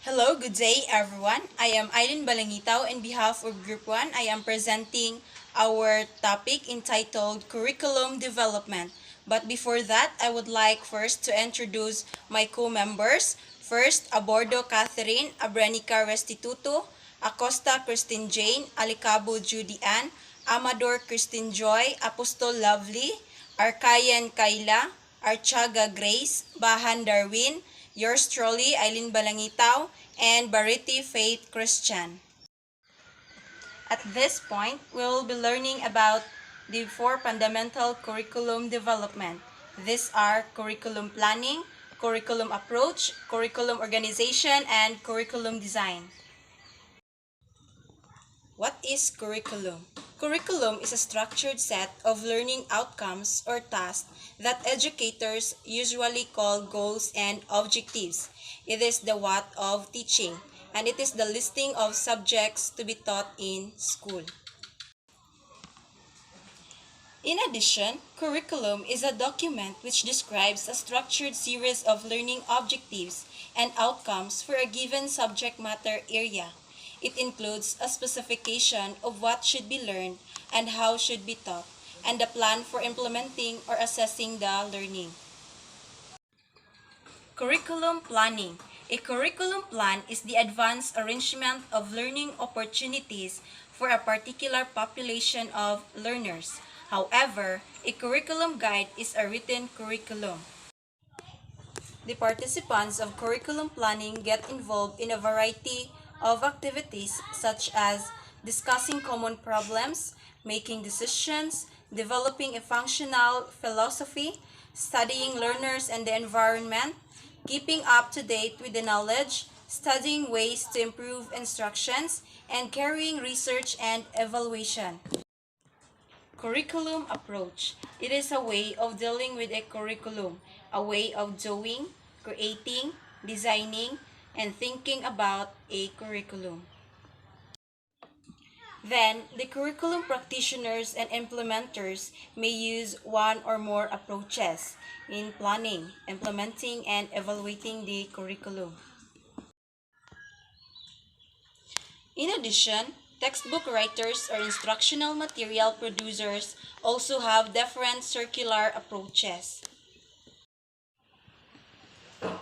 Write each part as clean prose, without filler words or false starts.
Hello, good day everyone. I am Aileen Balangitaw. On behalf of Group 1, I am presenting our topic entitled Curriculum Development. But before that, I would like first to introduce my co-members. First, Abordo Catherine Abranica Restituto, Acosta Christine Jane, Alicabo Judy Ann, Amador Christine Joy, Apostol Lovely, Arcayan Kayla, Archaga Grace, Bahan Darwin, yours truly, Eileen Balangitaw, and Bariti Faith Christian. At this point, we will be learning about the four fundamental curriculum development. These are curriculum planning, curriculum approach, curriculum organization, and curriculum design. What is curriculum? Curriculum is a structured set of learning outcomes or tasks that educators usually call goals and objectives. It is the what of teaching, and it is the listing of subjects to be taught in school. In addition, curriculum is a document which describes a structured series of learning objectives and outcomes for a given subject matter area. It includes a specification of what should be learned and how should be taught, and a plan for implementing or assessing the learning. Curriculum planning. A curriculum plan is the advanced arrangement of learning opportunities for a particular population of learners. However, a curriculum guide is a written curriculum. The participants of curriculum planning get involved in a variety of activities such as discussing common problems, making decisions, developing a functional philosophy, studying learners and the environment, keeping up to date with the knowledge, studying ways to improve instructions, and carrying research and evaluation. Curriculum approach. It is a way of dealing with a curriculum, a way of doing, creating, designing, and thinking about a curriculum. Then, the curriculum practitioners and implementers may use one or more approaches in planning, implementing, and evaluating the curriculum. In addition, textbook writers or instructional material producers also have different circular approaches.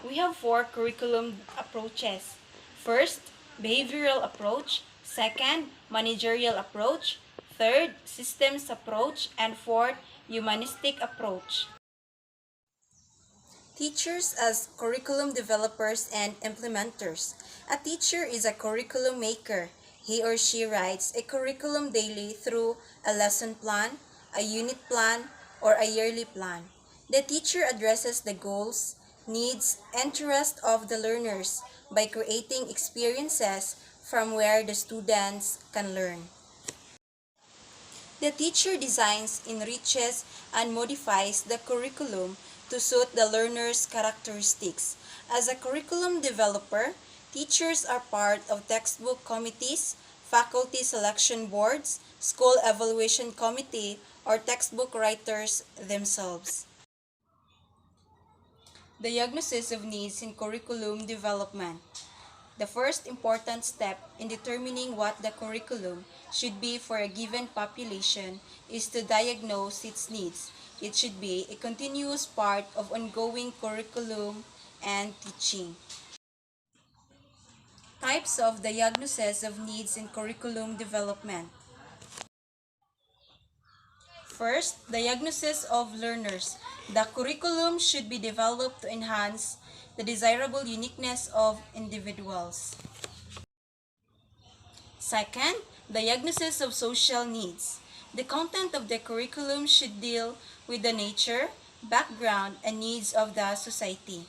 We have four curriculum approaches. First, behavioral approach. Second, managerial approach. Third, systems approach. And fourth, humanistic approach. Teachers as curriculum developers and implementers. A teacher is a curriculum maker. He or she writes a curriculum daily through a lesson plan, a unit plan, or a yearly plan. The teacher addresses the goals, needs, and interests of the learners by creating experiences from where the students can learn. The teacher designs, enriches, and modifies the curriculum to suit the learner's characteristics. As a curriculum developer, teachers are part of textbook committees, faculty selection boards, school evaluation committee, or textbook writers themselves. Diagnosis of needs in curriculum development. The first important step in determining what the curriculum should be for a given population is to diagnose its needs. It should be a continuous part of ongoing curriculum and teaching. Types of diagnosis of needs in curriculum development. First, diagnosis of learners. The curriculum should be developed to enhance the desirable uniqueness of individuals. Second, diagnosis of social needs. The content of the curriculum should deal with the nature, background, and needs of the society.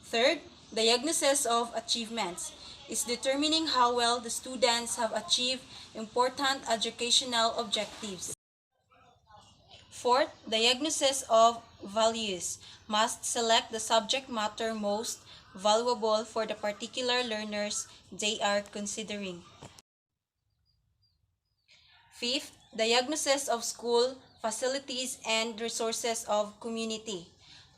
Third, diagnosis of achievements is determining how well the students have achieved important educational objectives. Fourth, diagnosis of values must select the subject matter most valuable for the particular learners they are considering. Fifth, diagnosis of school, facilities, and resources of community.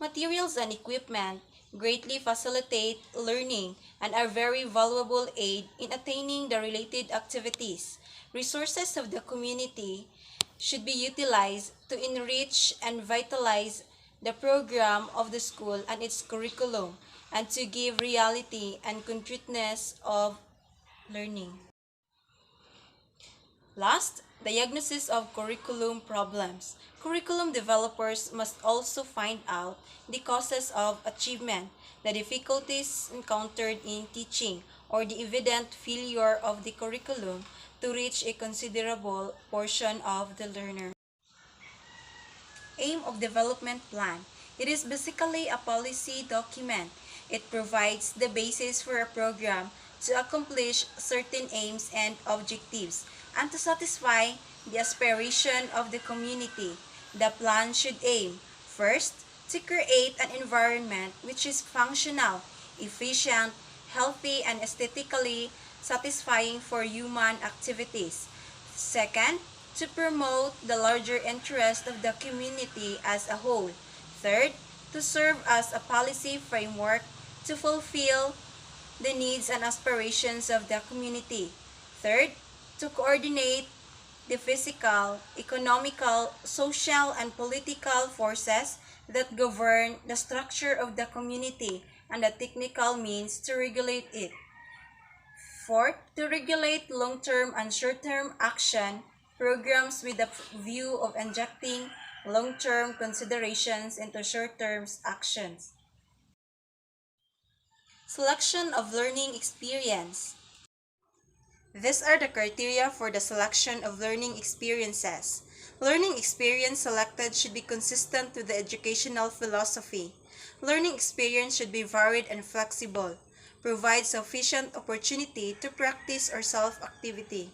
Materials and equipment greatly facilitate learning and are very valuable aid in attaining the related activities. Resources of the community should be utilized to enrich and vitalize the program of the school and its curriculum and to give reality and concreteness of learning. Last, diagnosis of curriculum problems. Curriculum developers must also find out the causes of achievement, the difficulties encountered in teaching, or the evident failure of the curriculum to reach a considerable portion of the learner. Aim of development plan. It is basically a policy document. It provides the basis for a program to accomplish certain aims and objectives and to satisfy the aspiration of the community. The plan should aim, first, to create an environment which is functional, efficient, healthy, and aesthetically satisfying for human activities. Second, to promote the larger interest of the community as a whole. Third, to serve as a policy framework to fulfill the needs and aspirations of the community. Third, to coordinate the physical, economical, social, and political forces that govern the structure of the community and the technical means to regulate it. Fourth, to regulate long-term and short-term action programs with the view of injecting long-term considerations into short-term actions. Selection of learning experience. These are the criteria for the selection of learning experiences. Learning experience selected should be consistent with the educational philosophy. Learning experience should be varied and flexible, provide sufficient opportunity to practice or self-activity.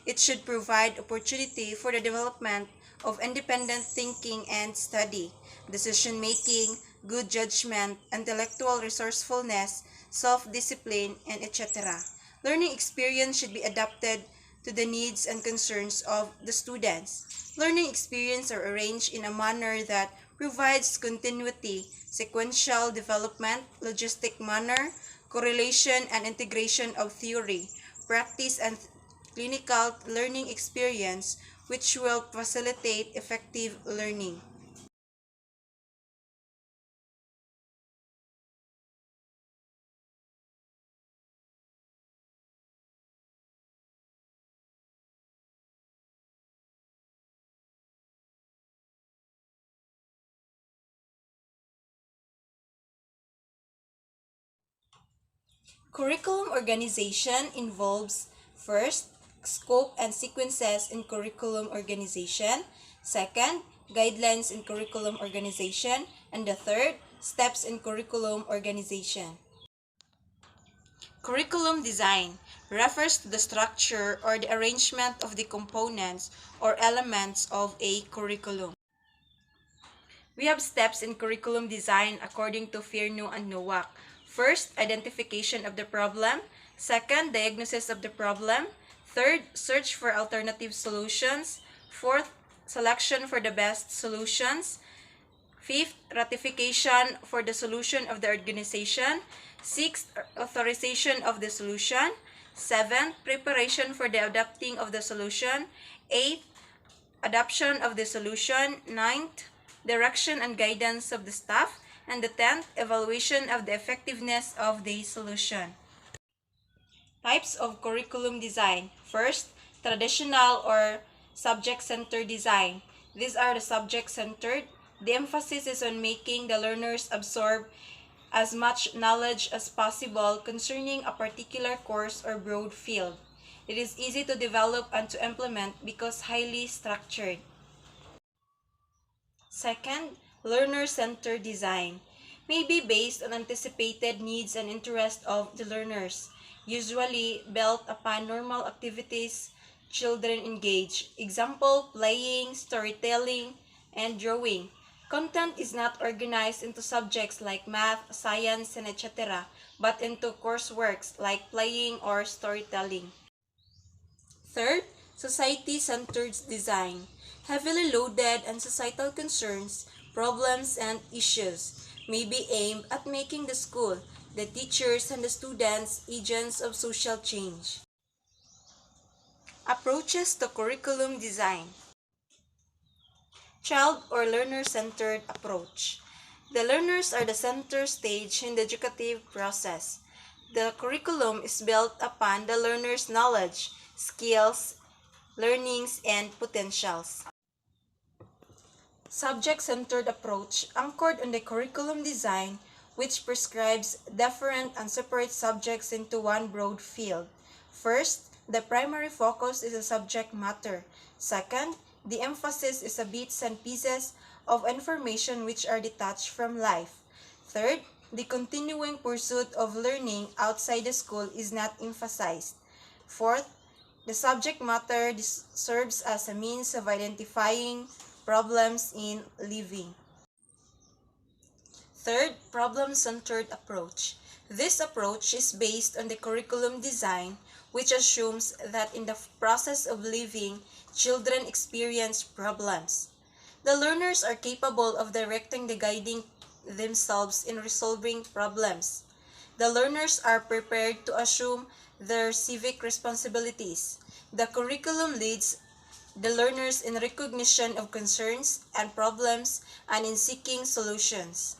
It should provide opportunity for the development of independent thinking and study, decision-making, good judgment, intellectual resourcefulness, self-discipline, and etc. Learning experience should be adapted to the needs and concerns of the students. Learning experience are arranged in a manner that provides continuity, sequential development, logistic manner, correlation and integration of theory, practice and clinical learning experience which will facilitate effective learning. Curriculum organization involves first, scope and sequences in curriculum organization, second, guidelines in curriculum organization, and the third, steps in curriculum organization. Curriculum design refers to the structure or the arrangement of the components or elements of a curriculum. We have steps in curriculum design according to Firno and Nowak. First, identification of the problem. Second, diagnosis of the problem. Third, search for alternative solutions. Fourth, selection for the best solutions. Fifth, ratification for the solution of the organization. Sixth, authorization of the solution. Seventh, preparation for the adopting of the solution. Eighth, adoption of the solution. Ninth, direction and guidance of the staff. And the 10th, evaluation of the effectiveness of the solution. Types of curriculum design. First, traditional or subject-centered design. These are the subject-centered. The emphasis is on making the learners absorb as much knowledge as possible concerning a particular course or broad field. It is easy to develop and to implement because highly structured. Second, learner-centered design may be based on anticipated needs and interests of the learners, usually built upon normal activities children engage. Example, playing, storytelling, and drawing. Content is not organized into subjects like math, science, and etc., but into courseworks like playing or storytelling. Third, society-centered design. Heavily loaded on societal concerns, problems, and issues. may be aimed at making the school, the teachers, and the students agents of social change. Approaches to curriculum design. Child or learner-centered approach. The learners are the center stage in the educative process. The curriculum is built upon the learner's knowledge, skills, learnings, and potentials. Subject-centered approach anchored on the curriculum design, which prescribes different and separate subjects into one broad field. First, the primary focus is the subject matter. Second, the emphasis is the bits and pieces of information which are detached from life. Third, the continuing pursuit of learning outside the school is not emphasized. Fourth, the subject matter serves as a means of identifying problems in living. Third, problem-centered approach. This approach is based on the curriculum design, which assumes that in the process of living, children experience problems. The learners are capable of directing the guiding themselves in resolving problems. The learners are prepared to assume their civic responsibilities. The curriculum leads the learners in recognition of concerns and problems and in seeking solutions.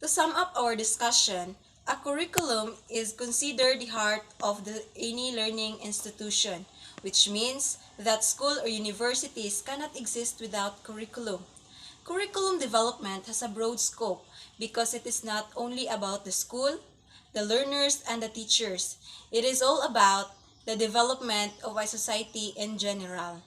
To sum up our discussion, a curriculum is considered the heart of any learning institution, which means that school or universities cannot exist without curriculum. Curriculum development has a broad scope because it is not only about the school, the learners, and the teachers. It is all about the development of a society in general.